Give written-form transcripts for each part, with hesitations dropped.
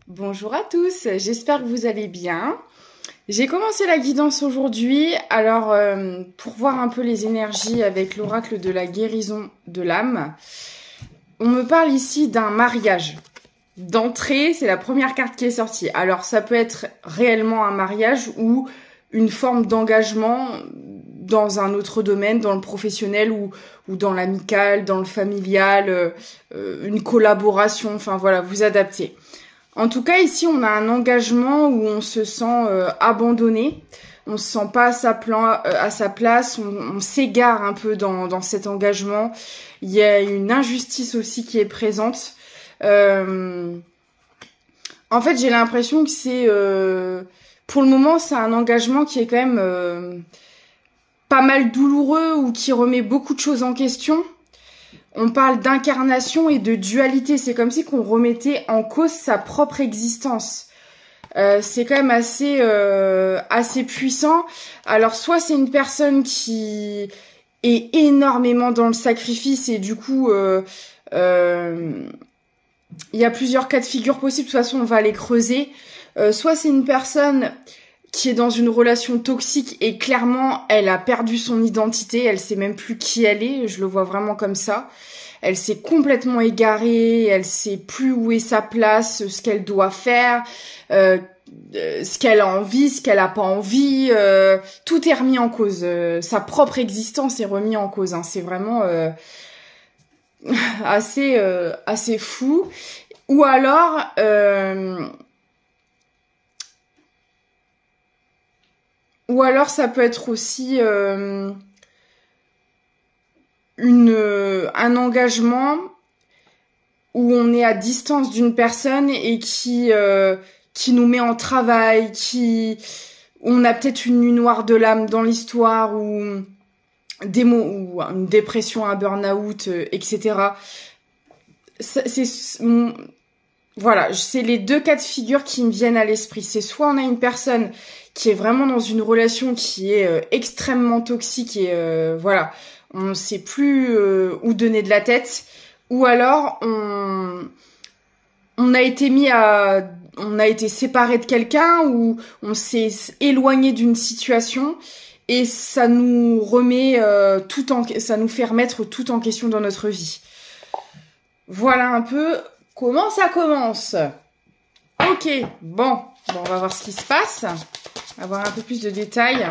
Bonjour à tous, j'espère que vous allez bien. J'ai commencé la guidance aujourd'hui, alors pour voir un peu les énergies avec l'oracle de la guérison de l'âme, on me parle ici d'un mariage. D'entrée, c'est la première carte qui est sortie. Alors ça peut être réellement un mariage ou une forme d'engagement dans un autre domaine, dans le professionnel ou dans l'amical, dans le familial, une collaboration, enfin voilà, vous adaptez. En tout cas, ici, on a un engagement où on se sent abandonné, on se sent pas à sa place, on s'égare un peu dans cet engagement. Il y a une injustice aussi qui est présente. En fait, j'ai l'impression que pour le moment, c'est un engagement qui est quand même pas mal douloureux ou qui remet beaucoup de choses en question. On parle d'incarnation et de dualité. C'est comme si qu'on remettait en cause sa propre existence. C'est quand même assez puissant. Alors, soit c'est une personne qui est énormément dans le sacrifice et du coup, il y a plusieurs cas de figure possibles. De toute façon, on va les creuser. Soit c'est une personne qui est dans une relation toxique et clairement, elle a perdu son identité. Elle sait même plus qui elle est. Je le vois vraiment comme ça. Elle s'est complètement égarée. Elle sait plus où est sa place, ce qu'elle doit faire, ce qu'elle a envie, ce qu'elle a pas envie. Tout est remis en cause. Sa propre existence est remise en cause. Hein. C'est vraiment assez fou. Ou alors ça peut être aussi un engagement où on est à distance d'une personne et qui nous met en travail, on a peut-être une nuit noire de l'âme dans l'histoire ou ou une dépression, un burn-out, etc. Voilà, c'est les deux cas de figure qui me viennent à l'esprit. C'est soit on a une personne qui est vraiment dans une relation qui est extrêmement toxique et voilà, on ne sait plus où donner de la tête, ou alors on a été on a été séparé de quelqu'un ou on s'est éloigné d'une situation et ça nous remet ça nous fait remettre tout en question dans notre vie. Voilà un peu comment ça commence. Ok, bon, on va voir ce qui se passe. On va voir un peu plus de détails.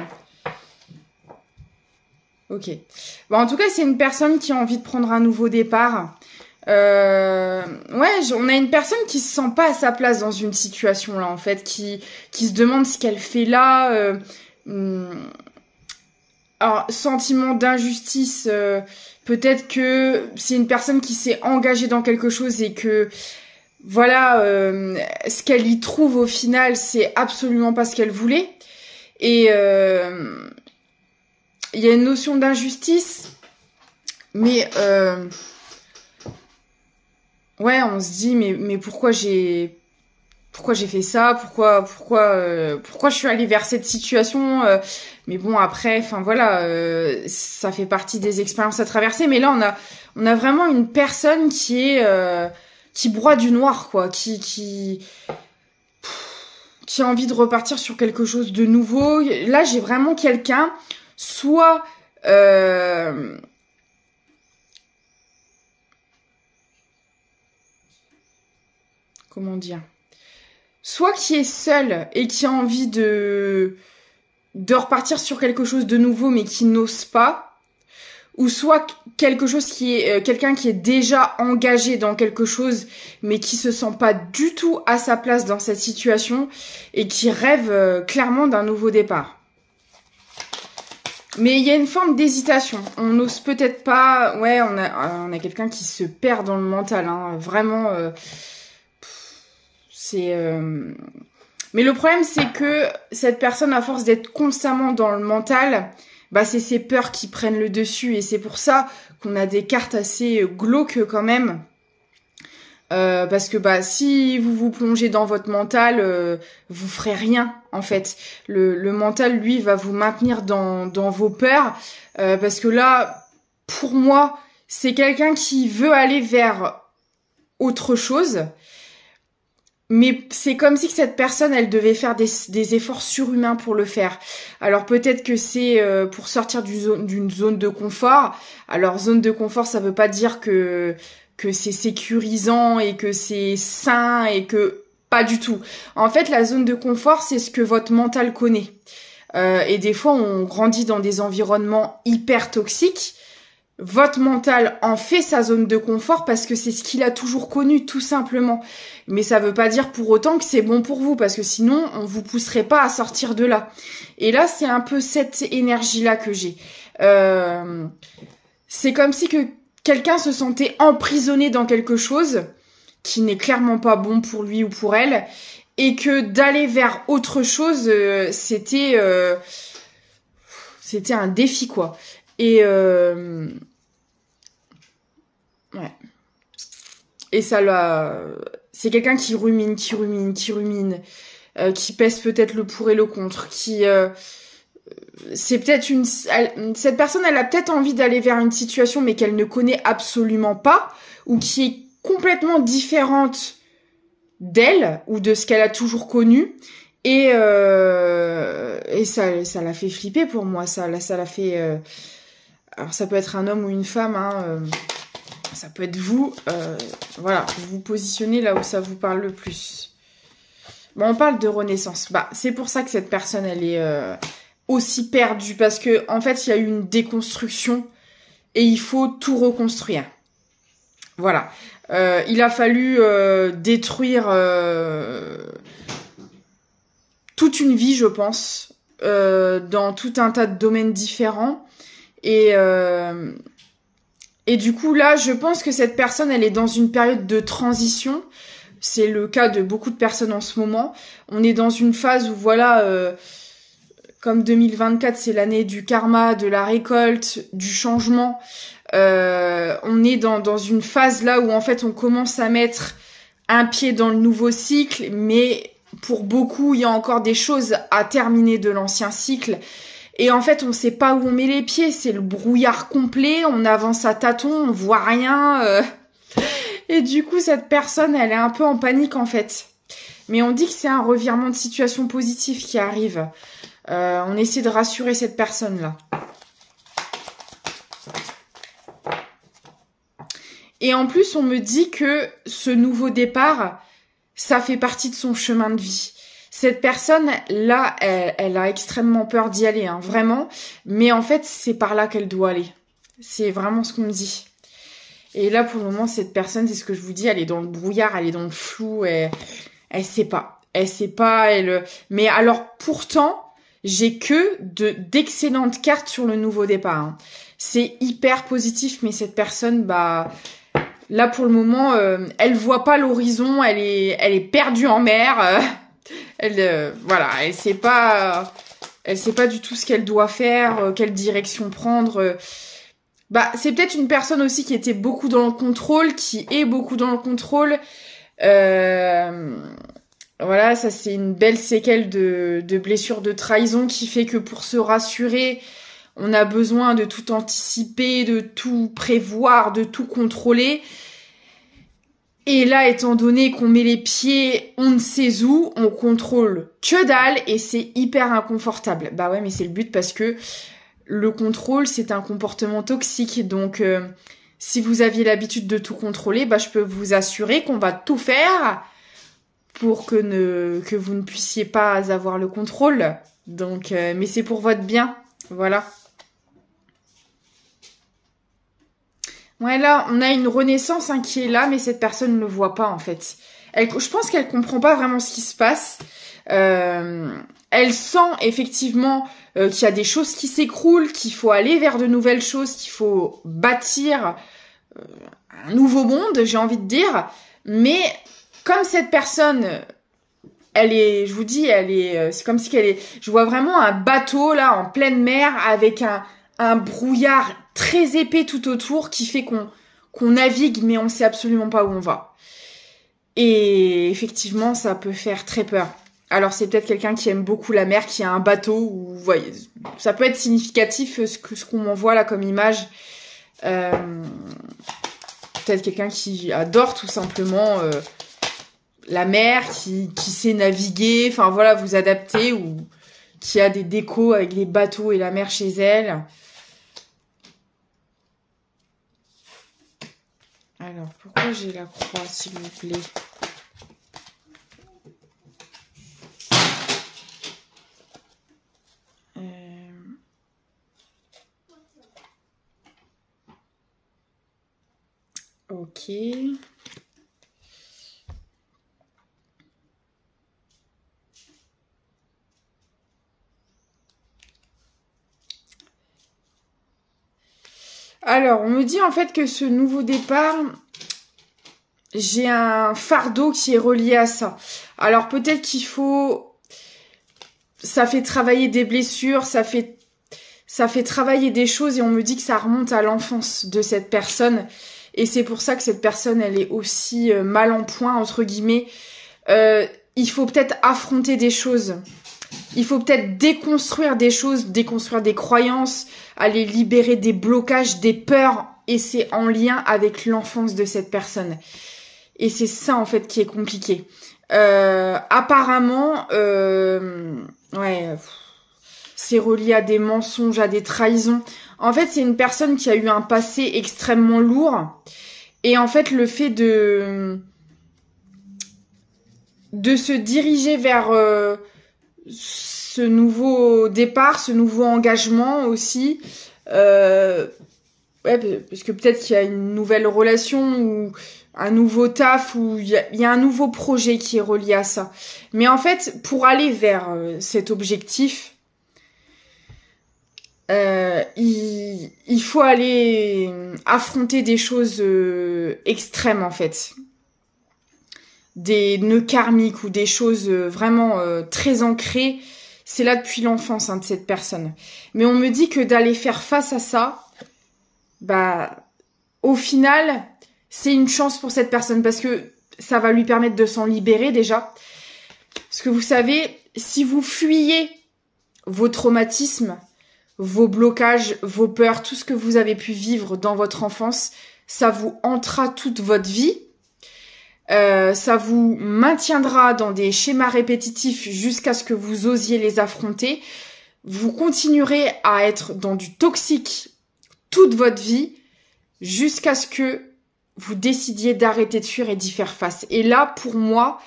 Ok. Bon, en tout cas, c'est une personne qui a envie de prendre un nouveau départ. On a une personne qui se sent pas à sa place dans une situation là, en fait, qui se demande ce qu'elle fait là. Alors, sentiment d'injustice, peut-être que c'est une personne qui s'est engagée dans quelque chose et que voilà, ce qu'elle y trouve au final, c'est absolument pas ce qu'elle voulait. Et il y a une notion d'injustice, mais ouais, on se dit mais pourquoi j'ai fait ça, pourquoi je suis allée vers cette situation, mais bon après, enfin voilà, ça fait partie des expériences à traverser. Mais là, on a vraiment une personne qui broie du noir, quoi, qui a envie de repartir sur quelque chose de nouveau. Là, j'ai vraiment quelqu'un, soit comment dire, soit qui est seul et qui a envie de repartir sur quelque chose de nouveau mais qui n'ose pas, ou soit quelqu'un qui est déjà engagé dans quelque chose mais qui se sent pas du tout à sa place dans cette situation et qui rêve clairement d'un nouveau départ. Mais il y a une forme d'hésitation. On n'ose peut-être pas. Ouais, on a quelqu'un qui se perd dans le mental. Hein. Vraiment, Mais le problème, c'est que cette personne, à force d'être constamment dans le mental, bah c'est ses peurs qui prennent le dessus. Et c'est pour ça qu'on a des cartes assez glauques quand même. Parce que bah si vous vous plongez dans votre mental, vous ferez rien en fait. Le mental, lui, va vous maintenir dans vos peurs. Parce que là, pour moi, c'est quelqu'un qui veut aller vers autre chose. Mais c'est comme si que cette personne, elle devait faire des efforts surhumains pour le faire. Alors peut-être que c'est pour sortir d'une zone de confort. Alors zone de confort, ça veut pas dire que c'est sécurisant et que c'est sain et que pas du tout. En fait, la zone de confort, c'est ce que votre mental connaît. Et des fois, on grandit dans des environnements hyper toxiques. Votre mental en fait sa zone de confort parce que c'est ce qu'il a toujours connu, tout simplement. Mais ça veut pas dire pour autant que c'est bon pour vous, parce que sinon, on vous pousserait pas à sortir de là. Et là, c'est un peu cette énergie-là que j'ai. C'est comme si que quelqu'un se sentait emprisonné dans quelque chose qui n'est clairement pas bon pour lui ou pour elle, et que d'aller vers autre chose, c'était un défi, quoi. Et ouais. Et ça l'a. C'est quelqu'un qui rumine, qui pèse peut-être le pour et le contre, c'est peut-être cette personne, elle a peut-être envie d'aller vers une situation, mais qu'elle ne connaît absolument pas, ou qui est complètement différente d'elle ou de ce qu'elle a toujours connu. Et ça l'a fait flipper pour moi. Ça l'a fait. Alors ça peut être un homme ou une femme, hein, ça peut être vous. Voilà, vous vous positionnez là où ça vous parle le plus. Bon, on parle de renaissance. Bah, c'est pour ça que cette personne, elle est aussi perdue, parce que en fait, il y a eu une déconstruction et il faut tout reconstruire. Voilà. Il a fallu détruire toute une vie, je pense, dans tout un tas de domaines différents. Et du coup, là, je pense que cette personne, elle est dans une période de transition. C'est le cas de beaucoup de personnes en ce moment. On est dans une phase où, voilà, comme 2024, c'est l'année du karma, de la récolte, du changement. On est dans une phase là où, en fait, on commence à mettre un pied dans le nouveau cycle, mais pour beaucoup, il y a encore des choses à terminer de l'ancien cycle. Et en fait, on sait pas où on met les pieds, c'est le brouillard complet, on avance à tâtons, on voit rien. Et du coup, cette personne, elle est un peu en panique en fait. Mais on dit que c'est un revirement de situation positif qui arrive. On essaie de rassurer cette personne-là. Et en plus, on me dit que ce nouveau départ, ça fait partie de son chemin de vie. Cette personne, là, elle a extrêmement peur d'y aller, hein, vraiment. Mais en fait, c'est par là qu'elle doit aller. C'est vraiment ce qu'on me dit. Et là, pour le moment, cette personne, c'est ce que je vous dis, elle est dans le brouillard, elle est dans le flou, elle sait pas. Elle sait pas, mais alors, pourtant, j'ai que d'excellentes cartes sur le nouveau départ, hein. C'est hyper positif, mais cette personne, bah... Là, pour le moment, elle voit pas l'horizon, elle est perdue en mer. Voilà, elle sait pas du tout ce qu'elle doit faire, quelle direction prendre. Bah, c'est peut-être une personne aussi qui était beaucoup dans le contrôle, qui est beaucoup dans le contrôle. Voilà, ça c'est une belle séquelle de blessure de trahison qui fait que pour se rassurer, on a besoin de tout anticiper, de tout prévoir, de tout contrôler. Et là, étant donné qu'on met les pieds on ne sait où, on contrôle que dalle et c'est hyper inconfortable. Bah ouais, mais c'est le but parce que le contrôle, c'est un comportement toxique. Donc, si vous aviez l'habitude de tout contrôler, bah je peux vous assurer qu'on va tout faire pour que vous ne puissiez pas avoir le contrôle. Donc, mais c'est pour votre bien. Voilà. Ouais, là, on a une renaissance hein, qui est là, mais cette personne ne le voit pas, en fait. Je pense qu'elle comprend pas vraiment ce qui se passe. Elle sent effectivement qu'il y a des choses qui s'écroulent, qu'il faut aller vers de nouvelles choses, qu'il faut bâtir un nouveau monde, j'ai envie de dire. Mais comme cette personne, je vous dis, c'est comme si je vois vraiment un bateau là en pleine mer avec un brouillard très épais tout autour qui fait qu'on navigue mais on sait absolument pas où on va. Et effectivement, ça peut faire très peur. Alors c'est peut-être quelqu'un qui aime beaucoup la mer, qui a un bateau, ou vous voyez, ça peut être significatif ce qu'on m'envoie là comme image. Peut-être quelqu'un qui adore tout simplement la mer, qui sait naviguer, enfin voilà, vous adapter, ou qui a des décos avec les bateaux et la mer chez elle. Alors, pourquoi j'ai la croix, s'il vous plaît? Ok. Alors, on me dit en fait que ce nouveau départ, j'ai un fardeau qui est relié à ça. Alors, peut-être qu'il faut... Ça fait travailler des blessures, ça fait travailler des choses et on me dit que ça remonte à l'enfance de cette personne. Et c'est pour ça que cette personne, elle est aussi mal en point, entre guillemets. Il faut peut-être affronter des choses. Il faut peut-être déconstruire des choses, déconstruire des croyances, aller libérer des blocages, des peurs. Et c'est en lien avec l'enfance de cette personne. Et c'est ça, en fait, qui est compliqué. Apparemment, ouais, c'est relié à des mensonges, à des trahisons. En fait, c'est une personne qui a eu un passé extrêmement lourd. Et en fait, le fait de se diriger vers ce nouveau départ, ce nouveau engagement aussi, ouais, parce que peut-être qu'il y a une nouvelle relation ou un nouveau taf ou il y a un nouveau projet qui est relié à ça. Mais en fait, pour aller vers cet objectif, il faut aller affronter des choses extrêmes en fait. Des nœuds karmiques ou des choses vraiment très ancrées. C'est là depuis l'enfance de cette personne. Mais on me dit que d'aller faire face à ça, bah, au final, c'est une chance pour cette personne parce que ça va lui permettre de s'en libérer déjà. Parce que vous savez, si vous fuyez vos traumatismes, vos blocages, vos peurs, tout ce que vous avez pu vivre dans votre enfance, ça vous hantera toute votre vie. Ça vous maintiendra dans des schémas répétitifs jusqu'à ce que vous osiez les affronter. Vous continuerez à être dans du toxique toute votre vie jusqu'à ce que vous décidiez d'arrêter de fuir et d'y faire face. Et là, pour moi,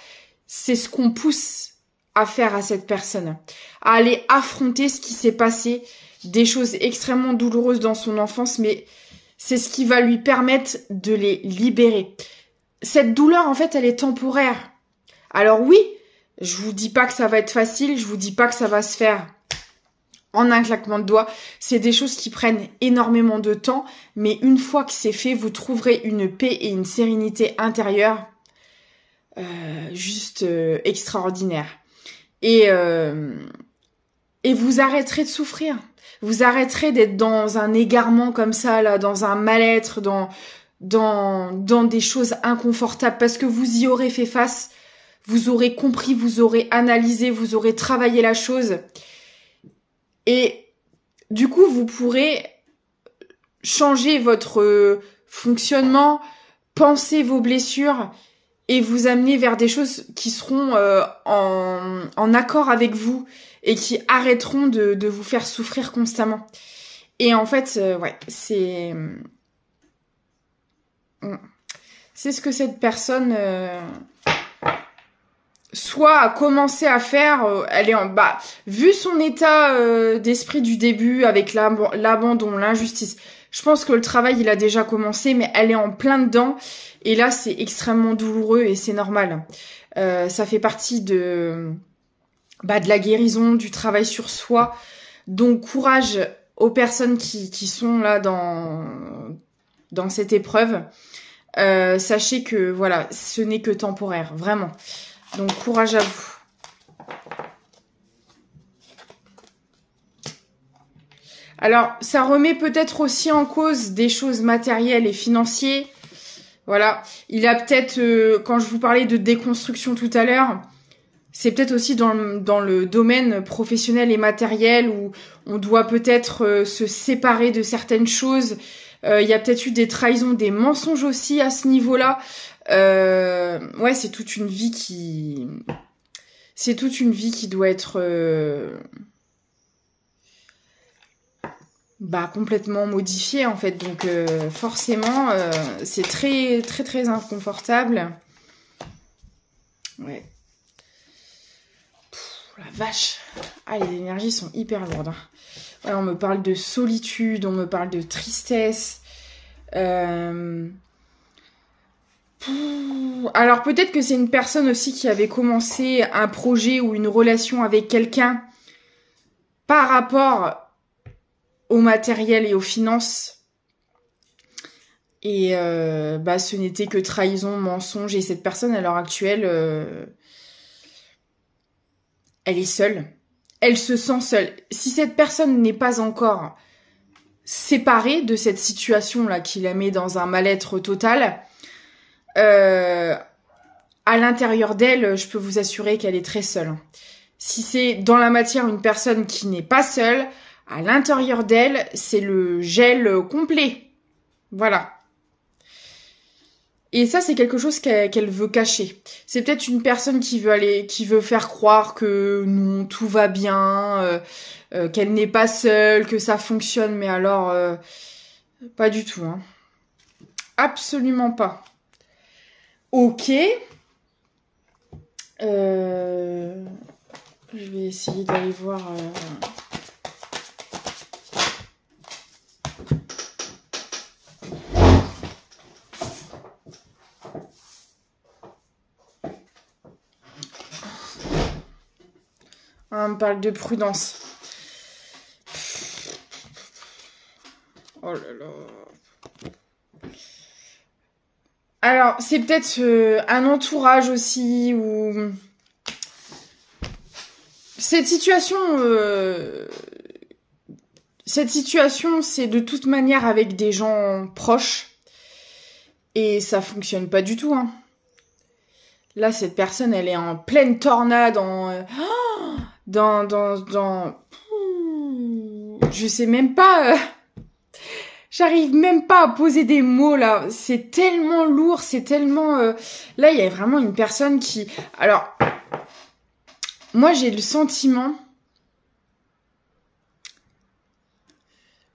c'est ce qu'on pousse à faire à cette personne. À aller affronter ce qui s'est passé, des choses extrêmement douloureuses dans son enfance, mais c'est ce qui va lui permettre de les libérer. Cette douleur, en fait, elle est temporaire. Alors oui, je vous dis pas que ça va être facile, je vous dis pas que ça va se faire en un claquement de doigts. C'est des choses qui prennent énormément de temps, mais une fois que c'est fait, vous trouverez une paix et une sérénité intérieure juste extraordinaire. Et vous arrêterez de souffrir. Vous arrêterez d'être dans un égarement comme ça, là, dans un mal-être, dans des choses inconfortables, parce que vous y aurez fait face, vous aurez compris, vous aurez analysé, vous aurez travaillé la chose. Et du coup, vous pourrez changer votre fonctionnement, penser vos blessures et vous amener vers des choses qui seront en accord avec vous et qui arrêteront de vous faire souffrir constamment. Et en fait, ouais, c'est ce que cette personne soit a commencé à faire. Elle est vu son état d'esprit du début avec l'abandon, l'injustice. Je pense que le travail, il a déjà commencé, mais elle est en plein dedans. Et là, c'est extrêmement douloureux et c'est normal. Ça fait partie de la guérison, du travail sur soi. Donc, courage aux personnes qui sont là dans cette épreuve. Sachez que, voilà, ce n'est que temporaire, vraiment. Donc, courage à vous. Alors, ça remet peut-être aussi en cause des choses matérielles et financières. Voilà. Il a peut-être, quand je vous parlais de déconstruction tout à l'heure, c'est peut-être aussi dans le domaine professionnel et matériel où on doit peut-être se séparer de certaines choses. Il y a peut-être eu des trahisons, des mensonges aussi à ce niveau-là. Ouais, c'est toute une vie qui... C'est toute une vie qui doit être... complètement modifiée, en fait. Donc, forcément, c'est très, très, très inconfortable. Ouais. La vache. Ah, les énergies sont hyper lourdes. Ouais, on me parle de solitude, on me parle de tristesse. Alors peut-être que c'est une personne aussi qui avait commencé un projet ou une relation avec quelqu'un par rapport au matériel et aux finances. Et ce n'était que trahison, mensonge. Et cette personne, à l'heure actuelle, elle est seule. Elle se sent seule. Si cette personne n'est pas encore séparée de cette situation-là qui la met dans un mal-être total, à l'intérieur d'elle, je peux vous assurer qu'elle est très seule. Si c'est dans la matière une personne qui n'est pas seule, à l'intérieur d'elle, c'est le gel complet. Voilà. Et ça, c'est quelque chose qu'elle veut cacher. C'est peut-être une personne qui veut faire croire que non, tout va bien, qu'elle n'est pas seule, que ça fonctionne, mais alors, pas du tout. Hein. Absolument pas. Ok. Je vais essayer d'aller voir... On me parle de prudence. Oh là là. Alors, c'est peut-être un entourage aussi, ou... Cette situation, c'est de toute manière avec des gens proches. Et ça fonctionne pas du tout, hein. Là, cette personne, elle est en pleine tornade, je sais même pas... J'arrive même pas à poser des mots, là. C'est tellement lourd, c'est tellement... Là, il y a vraiment une personne qui... Alors, moi, j'ai le sentiment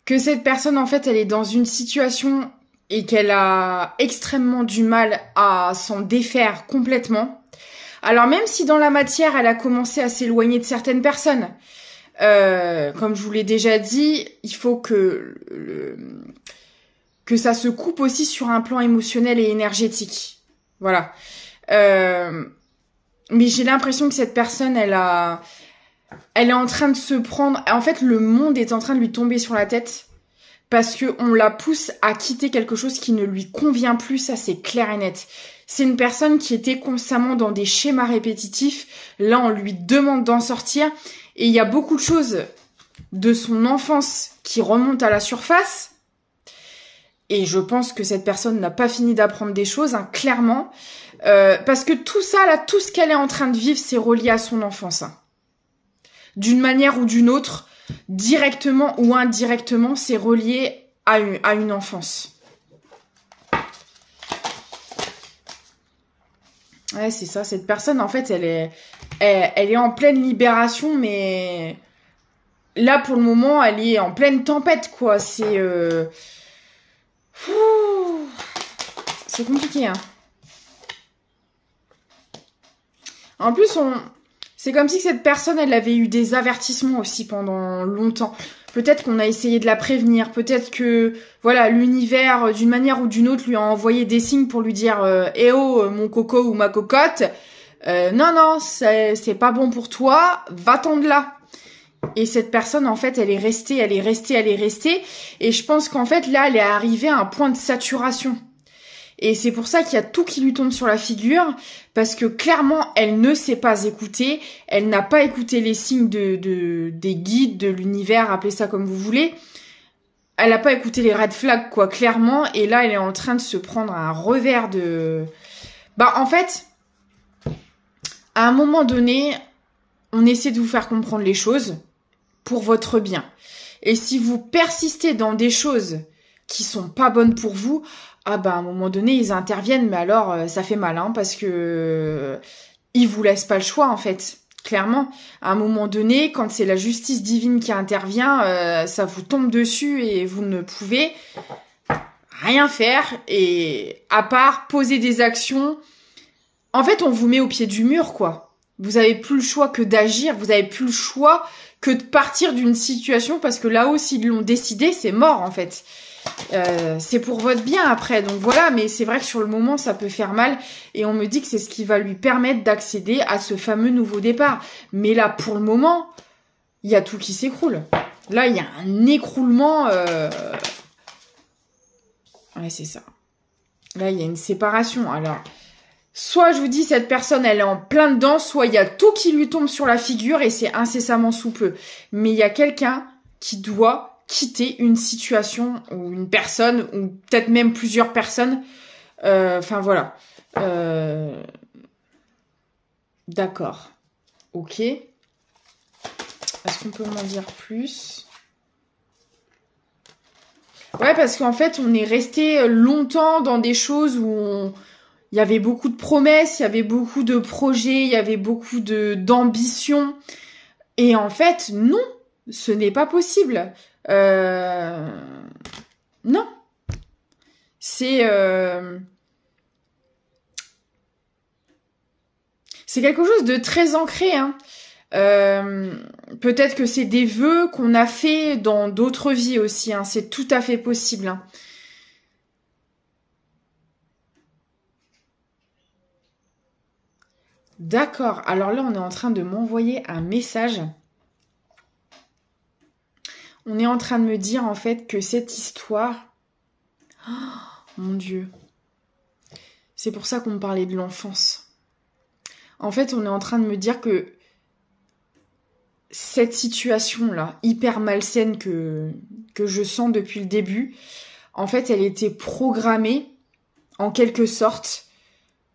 que cette personne, en fait, elle est dans une situation et qu'elle a extrêmement du mal à s'en défaire complètement. Alors, même si dans la matière, elle a commencé à s'éloigner de certaines personnes... comme je vous l'ai déjà dit, il faut que ça se coupe aussi sur un plan émotionnel et énergétique. Voilà. Mais j'ai l'impression que cette personne, elle est en train de se prendre... En fait, le monde est en train de lui tomber sur la tête parce que on la pousse à quitter quelque chose qui ne lui convient plus. Ça, c'est clair et net. C'est une personne qui était constamment dans des schémas répétitifs. Là, on lui demande d'en sortir. Et il y a beaucoup de choses de son enfance qui remontent à la surface. Et je pense que cette personne n'a pas fini d'apprendre des choses, hein, clairement. Parce que tout ça, là, tout ce qu'elle est en train de vivre, c'est relié à son enfance. Hein. D'une manière ou d'une autre, directement ou indirectement, c'est relié à une enfance. Ouais, c'est ça. Cette personne, en fait, elle est en pleine libération, mais là, pour le moment, elle est en pleine tempête, quoi. C'est compliqué, hein. En plus, c'est comme si cette personne, elle avait eu des avertissements aussi pendant longtemps. Peut-être qu'on a essayé de la prévenir. Peut-être que, voilà, l'univers, d'une manière ou d'une autre, lui a envoyé des signes pour lui dire « Eh oh, mon coco ou ma cocotte, non, c'est pas bon pour toi, va-t'en de là ». Et cette personne, en fait, elle est restée. Et je pense qu'en fait, là, elle est arrivée à un point de saturation. Et c'est pour ça qu'il y a tout qui lui tombe sur la figure, parce que clairement, elle ne s'est pas écoutée, elle n'a pas écouté les signes des guides, de l'univers, appelez ça comme vous voulez. Elle n'a pas écouté les red flags, quoi, clairement, et là, elle est en train de se prendre un revers de... en fait, à un moment donné, on essaie de vous faire comprendre les choses pour votre bien. Et si vous persistez dans des choses qui sont pas bonnes pour vous, ah bah à un moment donné, ils interviennent, mais alors ça fait mal, hein, parce que ils vous laissent pas le choix, en fait. Clairement, à un moment donné, quand c'est la justice divine qui intervient, ça vous tombe dessus et vous ne pouvez rien faire, et à part poser des actions. En fait, on vous met au pied du mur, quoi. Vous avez plus le choix que d'agir, vous avez plus le choix que de partir d'une situation, parce que là-haut, s'ils l'ont décidé, c'est mort, en fait. C'est pour votre bien après, donc voilà, mais c'est vrai que sur le moment ça peut faire mal, et on me dit que c'est ce qui va lui permettre d'accéder à ce fameux nouveau départ. Mais là pour le moment il y a tout qui s'écroule, là il y a un écroulement, ouais c'est ça, là il y a une séparation. Alors soit je vous dis cette personne elle est en plein dedans, soit il y a tout qui lui tombe sur la figure et c'est incessamment sous peu, mais il y a quelqu'un qui doit quitter une situation ou une personne ou peut-être même plusieurs personnes. Enfin voilà. D'accord. Ok. Est-ce qu'on peut m'en dire plus? Ouais, parce qu'en fait, on est resté longtemps dans des choses où il y avait beaucoup de promesses, il y avait beaucoup de projets, il y avait beaucoup d'ambition. Et en fait, non, ce n'est pas possible. Non. C'est quelque chose de très ancré, hein. Peut-être que c'est des vœux qu'on a fait dans d'autres vies aussi, hein. C'est tout à fait possible, hein. D'accord. Alors là, on est en train de m'envoyer un message. On est en train de me dire en fait que cette histoire... Oh, mon Dieu. C'est pour ça qu'on me parlait de l'enfance. En fait, on est en train de me dire que cette situation-là, hyper malsaine que je sens depuis le début, en fait, elle était programmée, en quelque sorte,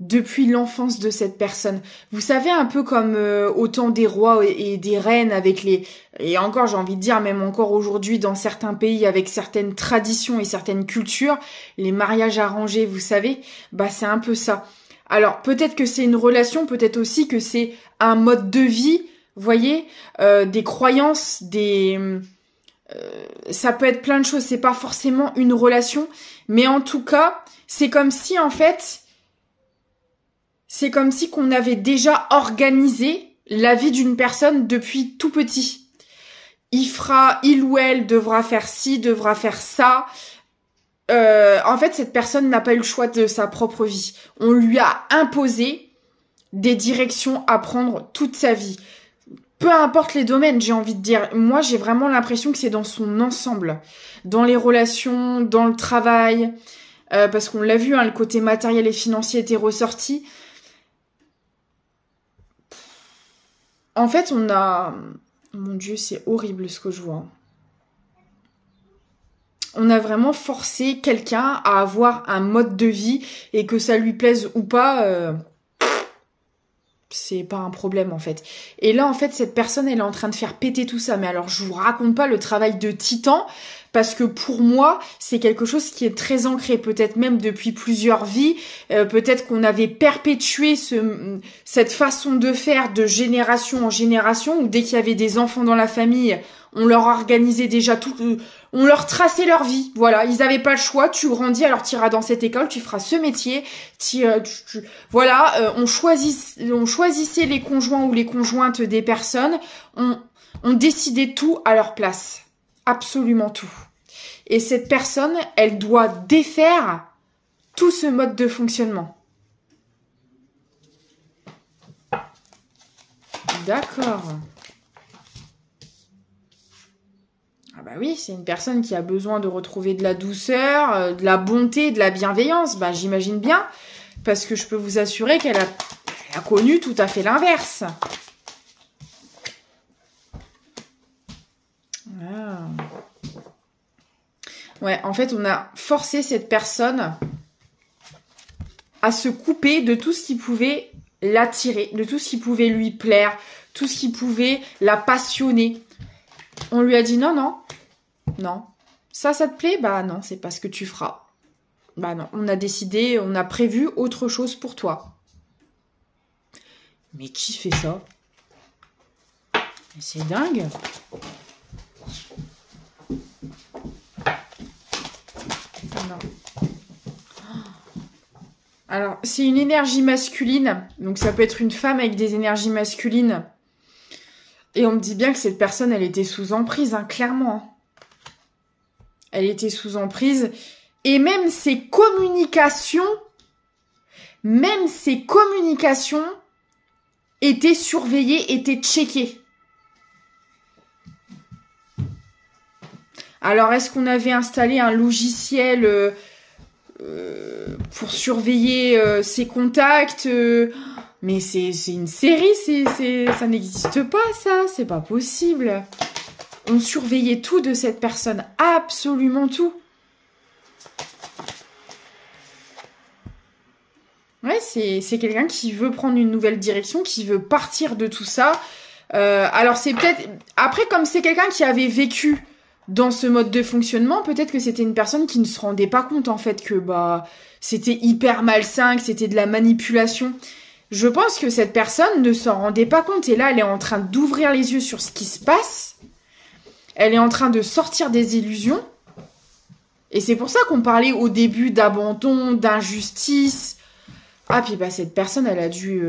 depuis l'enfance de cette personne. Vous savez, un peu comme au temps des rois et des reines, avec les... Et encore, j'ai envie de dire, même encore aujourd'hui, dans certains pays, avec certaines traditions et certaines cultures, les mariages arrangés, vous savez, bah c'est un peu ça. Alors, peut-être que c'est une relation, peut-être aussi que c'est un mode de vie, vous voyez, des croyances, ça peut être plein de choses, c'est pas forcément une relation, mais en tout cas, c'est comme si, en fait... C'est comme si qu'on avait déjà organisé la vie d'une personne depuis tout petit. Il ou elle devra faire ci, devra faire ça. En fait, cette personne n'a pas eu le choix de sa propre vie. On lui a imposé des directions à prendre toute sa vie. Peu importe les domaines, j'ai envie de dire. Moi, j'ai vraiment l'impression que c'est dans son ensemble. Dans les relations, dans le travail. Parce qu'on l'a vu, hein, le côté matériel et financier était ressorti. En fait, on a... Mon Dieu, c'est horrible ce que je vois. On a vraiment forcé quelqu'un à avoir un mode de vie, et que ça lui plaise ou pas, c'est pas un problème en fait. Et là, en fait, cette personne, elle est en train de faire péter tout ça. Mais alors, je vous raconte pas le travail de titan, parce que pour moi, c'est quelque chose qui est très ancré, peut-être même depuis plusieurs vies. Peut-être qu'on avait perpétué cette façon de faire de génération en génération, où dès qu'il y avait des enfants dans la famille, on leur organisait déjà tout, on leur traçait leur vie. Voilà, ils avaient pas le choix. Tu grandis, alors tu iras dans cette école, tu feras ce métier. Voilà, on choisissait les conjoints ou les conjointes des personnes. On décidait tout à leur place. Absolument tout. Et cette personne, elle doit défaire tout ce mode de fonctionnement. D'accord. Ah bah oui, c'est une personne qui a besoin de retrouver de la douceur, de la bonté, de la bienveillance. Bah j'imagine bien, parce que je peux vous assurer qu'elle a connu tout à fait l'inverse. Ah. Ouais, en fait, on a forcé cette personne à se couper de tout ce qui pouvait l'attirer, de tout ce qui pouvait lui plaire, tout ce qui pouvait la passionner. On lui a dit non, non, non. Ça te plaît? Bah non, c'est pas ce que tu feras. Bah non, on a décidé, on a prévu autre chose pour toi. Mais qui fait ça? C'est dingue. Non. Alors, c'est une énergie masculine. Donc, ça peut être une femme avec des énergies masculines. Et on me dit bien que cette personne, elle était sous emprise, hein, clairement. Elle était sous emprise. Et même ses communications étaient surveillées, étaient checkées. Alors, est-ce qu'on avait installé un logiciel pour surveiller ses contacts mais c'est une série, ça n'existe pas, ça. C'est pas possible. On surveillait tout de cette personne. Absolument tout. Ouais, c'est quelqu'un qui veut prendre une nouvelle direction, qui veut partir de tout ça. Alors, c'est peut-être... Après, comme c'est quelqu'un qui avait vécu dans ce mode de fonctionnement, peut-être que c'était une personne qui ne se rendait pas compte, en fait, que c'était hyper malsain, que c'était de la manipulation. Je pense que cette personne ne s'en rendait pas compte. Et là, elle est en train d'ouvrir les yeux sur ce qui se passe. Elle est en train de sortir des illusions. Et c'est pour ça qu'on parlait au début d'abandon, d'injustice. Ah, puis cette personne, elle a dû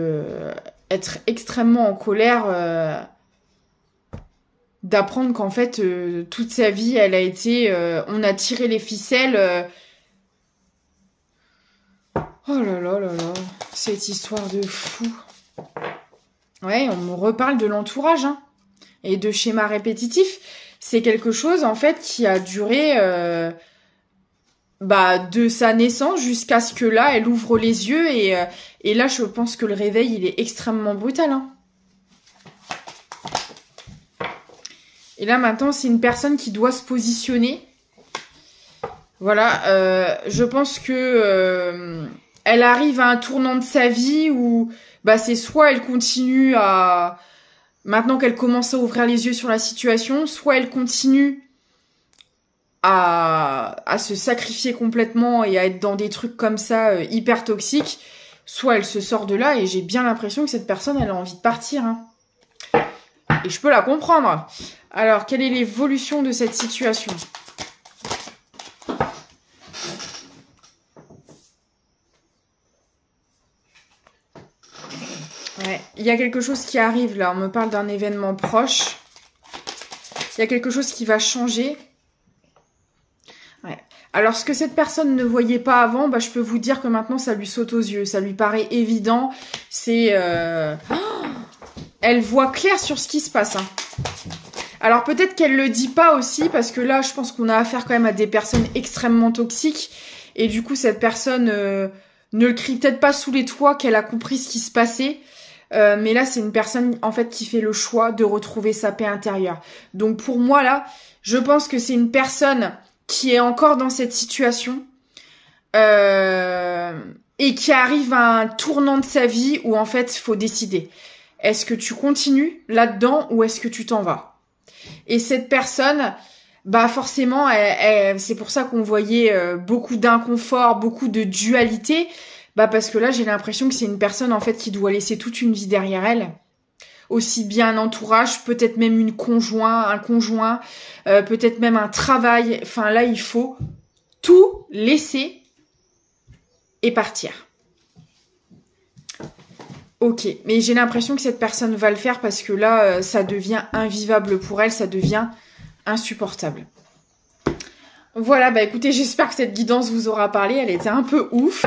être extrêmement en colère d'apprendre qu'en fait, toute sa vie, elle a été... on a tiré les ficelles... Oh là là là là, cette histoire de fou. Ouais, on me reparle de l'entourage, hein, et de schémas répétitifs. C'est quelque chose, en fait, qui a duré de sa naissance jusqu'à ce que là, elle ouvre les yeux. Et là, je pense que le réveil, il est extrêmement brutal. Hein. Et là, maintenant, c'est une personne qui doit se positionner. Voilà, je pense que... elle arrive à un tournant de sa vie où c'est soit elle continue à... Maintenant qu'elle commence à ouvrir les yeux sur la situation, soit elle continue à se sacrifier complètement et à être dans des trucs comme ça hyper toxiques, soit elle se sort de là et j'ai bien l'impression que cette personne, elle a envie de partir. Hein. Et je peux la comprendre. Alors, quelle est l'évolution de cette situation ? Ouais, il y a quelque chose qui arrive là, on me parle d'un événement proche. Il y a quelque chose qui va changer. Ouais. Alors, ce que cette personne ne voyait pas avant, je peux vous dire que maintenant, ça lui saute aux yeux. Ça lui paraît évident. C'est... Elle voit clair sur ce qui se passe. Hein. Alors, peut-être qu'elle le dit pas aussi, parce que là, je pense qu'on a affaire quand même à des personnes extrêmement toxiques. Et du coup, cette personne ne le crie peut-être pas sous les toits qu'elle a compris ce qui se passait. Mais là, c'est une personne, en fait, qui fait le choix de retrouver sa paix intérieure. Donc, pour moi, là, je pense que c'est une personne qui est encore dans cette situation et qui arrive à un tournant de sa vie où, en fait, il faut décider. Est-ce que tu continues là-dedans ou est-ce que tu t'en vas ? Et cette personne, forcément, c'est pour ça qu'on voyait beaucoup d'inconfort, beaucoup de dualité. Parce que là, j'ai l'impression que c'est une personne, en fait, qui doit laisser toute une vie derrière elle. Aussi bien un entourage, peut-être même un conjoint, peut-être même un travail. Enfin, là, il faut tout laisser et partir. Ok, mais j'ai l'impression que cette personne va le faire parce que là, ça devient invivable pour elle, ça devient insupportable. Voilà, écoutez, j'espère que cette guidance vous aura parlé. Elle était un peu ouf.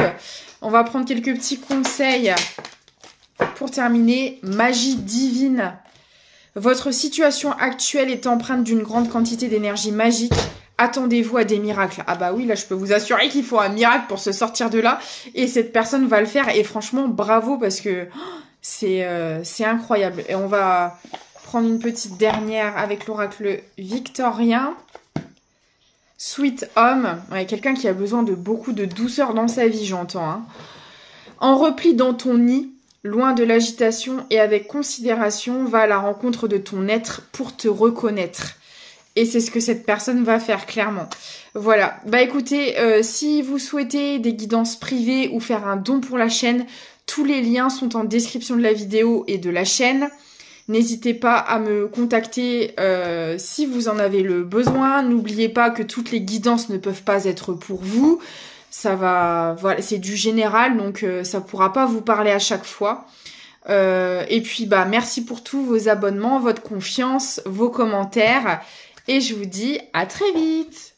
On va prendre quelques petits conseils pour terminer. Magie divine. Votre situation actuelle est empreinte d'une grande quantité d'énergie magique. Attendez-vous à des miracles. Ah oui, là, je peux vous assurer qu'il faut un miracle pour se sortir de là. Et cette personne va le faire. Et franchement, bravo parce que c'est incroyable. Et on va prendre une petite dernière avec l'oracle victorien. Sweet homme, ouais, quelqu'un qui a besoin de beaucoup de douceur dans sa vie, j'entends. Hein. En repli dans ton nid, loin de l'agitation et avec considération, va à la rencontre de ton être pour te reconnaître. Et c'est ce que cette personne va faire, clairement. Voilà. Bah écoutez, si vous souhaitez des guidances privées ou faire un don pour la chaîne, tous les liens sont en description de la vidéo et de la chaîne. N'hésitez pas à me contacter si vous en avez le besoin. N'oubliez pas que toutes les guidances ne peuvent pas être pour vous. Ça va, voilà, c'est du général, donc ça pourra pas vous parler à chaque fois. Et puis bah merci pour tous vos abonnements, votre confiance, vos commentaires. Et je vous dis à très vite!